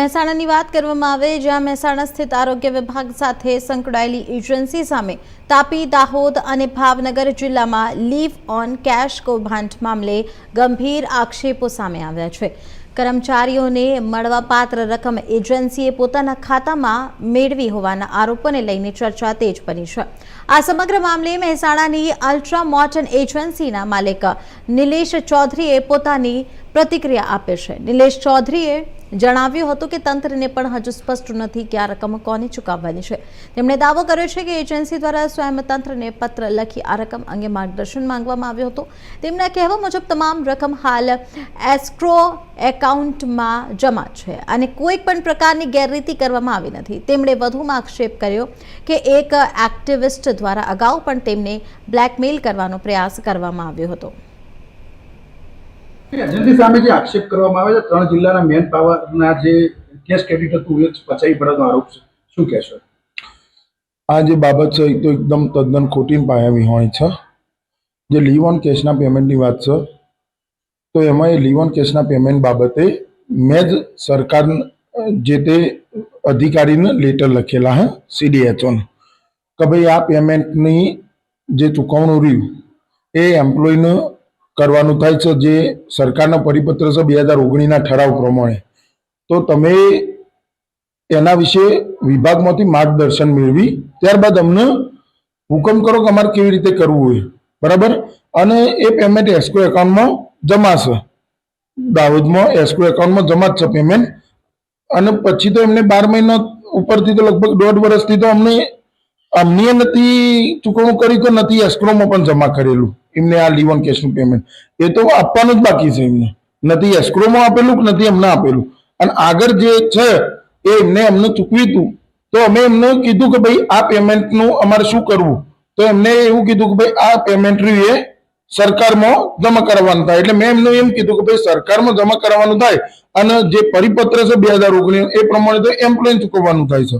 મહેસાણાની વાત કરવામાં આવે જ્યાં મહેસાણા સ્થિત આરોગ્ય વિભાગ સાથે સંકળાયેલી એજન્સી સામે તાપી, દાહોદ અને ભાવનગર જિલ્લામાં લીવ ઓન કેશ કૌભાંડ મામલે ગંભીર આક્ષેપો સામે આવ્યા છે। કર્મચારીઓને મળવાપાત્ર રકમ એજન્સીએ પોતાના ખાતામાં મેળવી હોવાના આરોપોને લઈને ચર્ચા તેજ બની છે। આ સમગ્ર મામલે મહેસાણાની અલ્ટ્રા મોડર્ન એજન્સીના માલિક નિલેશ ચૌધરીએ પોતાની પ્રતિક્રિયા આપી છે। નિલેશ ચૌધરીએ જણાવ્યું હતું કે તંત્રને પણ હજુ સ્પષ્ટ નથી કે આ રકમ કોને ચૂકવવાની છે। તેમણે દાવો કર્યો છે કે એજન્સી દ્વારા સ્વયં તંત્રને પત્ર લખી આ રકમ અંગે માર્ગદર્શન માંગવામાં આવ્યું હતું। તેમના કહેવા મુજબ તમામ રકમ હાલ એસ્ક્રો એકાઉન્ટમાં જમા છે અને કોઈ પણ પ્રકારની ગેરરીતિ કરવામાં આવી નથી। તેમણે વધુમાં આક્ષેપ કર્યો કે એક એક્ટિવિસ્ટ દ્વારા અગાઉ પણ તેમને બ્લેકમેલ કરવાનો પ્રયાસ કરવામાં આવ્યો હતો। એજન્સી સામે જે આક્ષેપ કરવામાં આવે છે, 3 જિલ્લાના મેન પાવરના જે કેસ ક્રેડિટ હતું એ પચાવી પડવાનો આરોપ છે, શું કહેશો? આ જે બાબત છે એ તો એકદમ તદ્દન ખોટી પાયા વિહોણી છે। જે લીવ ઓન કેશના પેમેન્ટની વાત છે તો એમાં એ લીવ ઓન કેશના પેમેન્ટ બાબતે મેં જ સરકાર જે તે અધિકારીને લેટર લખેલા હે CDHOને કે ભાઈ આ પેમેન્ટની જે ચૂકવણું રહ્યું એ એમ્પ્લોયને કરવાનું થાય છે, જે સરકારના પરિપત્ર છે 2019ના ઠરાવ પ્રમાણે। તો તમે એના વિશે વિભાગમાંથી માર્ગદર્શન મેળવી ત્યારબાદ અમને હુકમ કરો કે અમારે કેવી રીતે કરવું હોય, બરાબર। અને એ પેમેન્ટ એસ્ક્રો એકાઉન્ટમાં જમા છે, દાહોદમાં એસ્ક્રો એકાઉન્ટમાં જમા જ છે પેમેન્ટ। અને પછી તો એમને 12 મહિના ઉપરથી તો લગભગ 1.5 વર્ષથી તો અમને નથી ચૂકવણું કરી કે નથી એસ્ક્રોમાં પણ જમા કરેલું એમને આ લીવ ઓન કેશનું પેમેન્ટ। એ તો આપવાનું જ બાકી છે, એમને નથી એસ્ક્રોમાં આપેલું કે નથી એમને આપેલું। અને આગળ જે છે એ અમને ચૂકવ્યું હતું તો અમે એમને કીધું કે ભાઈ આ પેમેન્ટનું અમારે શું કરવું, તો એમને એવું કીધું કે ભાઈ આ પેમેન્ટ રહ્યું એ સરકારમાં જમા કરવાનું થાય। એટલે મેં એમને એમ કીધું કે ભાઈ સરકારમાં જમા કરવાનું થાય અને જે પરિપત્ર છે 2019 એ પ્રમાણે તો એમ્પ્લોયને ચૂકવવાનું થાય છે,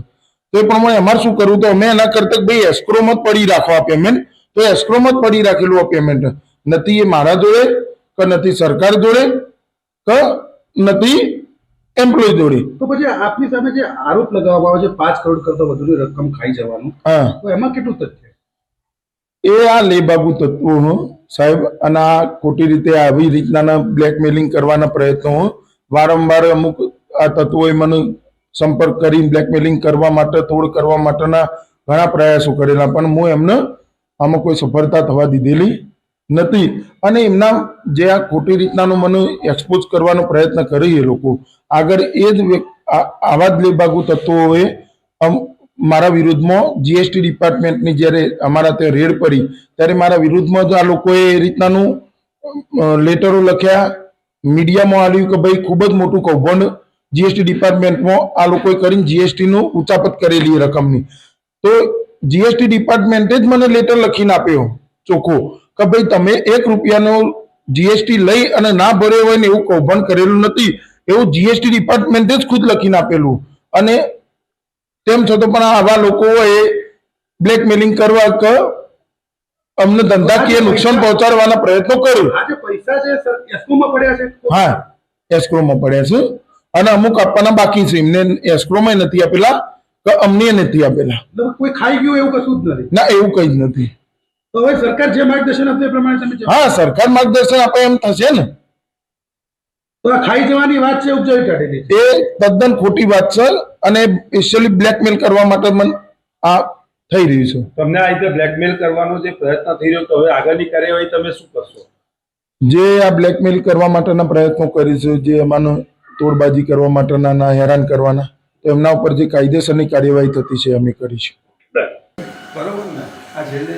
તો એ પ્રમાણે અમારે શું કરવું? તો અમે એના કરતા ભાઈ એસ્ક્રોમાં જ પડી રાખો આ પેમેન્ટ। તો એસ્ક્રોમાં જ પડી રાખેલું આ પેમેન્ટ નથી એ મારા જોડે કે નથી સરકાર જોડે કે નથી એમ્પ્લોય જોડે। તો પછી આપની સામે જે આરોપ લગાવવામાં આવે છે 5 કરોડ કરતા વધુની રકમ ખાઈ જવાનું, હા, તો એમાં કેટલું તથ્ય? એ આ લેબાગુ તત્વો સાહેબ, અને આ ખોટી રીતે આવી રીતના બ્લેકમેલિંગ કરવાના પ્રયત્નો વારંવાર અમુક આ તત્વોએ મને સંપર્ક કરી બ્લેકમેલિંગ કરવા માટે તોડ કરવા માટેના ઘણા પ્રયાસો કરેલા, પણ હું એમને આમાં કોઈ સફળતા થવા દીધેલી નથી। અને એમના જે આ ખોટી રીતનાનો મને એક્સપોઝ કરવાનો પ્રયત્ન કરી એ લોકો આગળ એ જ આવા જ લેબાગુ તત્વોએ મારા વિરુદ્ધમાં GST ડિપાર્ટમેન્ટની જ્યારે અમારા ત્યાં રેડ પડી ત્યારે મારા વિરુદ્ધમાં જ આ લોકોએ એ રીતનાનું લેટરો લખ્યા, મીડિયામાં આવ્યું કે ભાઈ ખૂબ જ મોટું કૌભાંડ GST ડિપાર્ટમેન્ટમાં આ લોકોએ કરીને GSTનું ઉચાપત કરેલી રકમની। તો GST ડિપાર્ટમેન્ટે જ મને લેટર લખીને આપ્યો ચોખ્ખો કે ભાઈ તમે 1 રૂપિયાનો GST લઈ અને ના ભર્યો હોય ને એવું કૌભાંડ કરેલું નથી, એવું GST ડિપાર્ટમેન્ટે જ ખુદ લખીને આપેલું। અને તેમ છતાં પણ આવા લોકોએ બ્લેકમેલિંગ કરવા કે અમને ધંધાકીય નુકસાન પહોંચાડવાના પ્રયત્નો કર્યો। આ જે પૈસા છે એસ્ક્રોમાં પડ્યા છે? હા, એસ્ક્રોમાં પડ્યા છે અને અમુક આપવાના બાકી છે, એમને એસ્ક્રોમાં નથી આપેલા કે અમને નથી આપેલા। કોઈ ખાઈ ગયું એવું કશું જ નથી? ના, એવું કઈ જ નથી। તો હવે સરકાર જે માર્ગદર્શન આપે એ પ્રમાણે તમે હા, સરકાર માર્ગદર્શન આપે એમ થશે ને। તો આ ખાઈ જવાની વાત છે ઉપજાવી કાઢેલી છે, એ તદ્દન ખોટી વાત છે અને સ્પેશિયલી બ્લેકમેલ કરવા માટે આ થઈ રહ્યું છે। તમને આ રીતે બ્લેકમેલ કરવાનો જે પ્રયત્ન થઈ રહ્યો તો હવે આગળની કાર્યવાહી તમે શું કરશો? જે આ બ્લેકમેલ કરવા માટેના પ્રયત્નો કરીશું, જે એમાંનો તોડબાજી કરવા માટેના હેરાન કરવાના, તો એમના ઉપર જે કાયદેસરની કાર્યવાહી થતી છે અમે કરીશું। બરોબર ને? આ છેલ્લે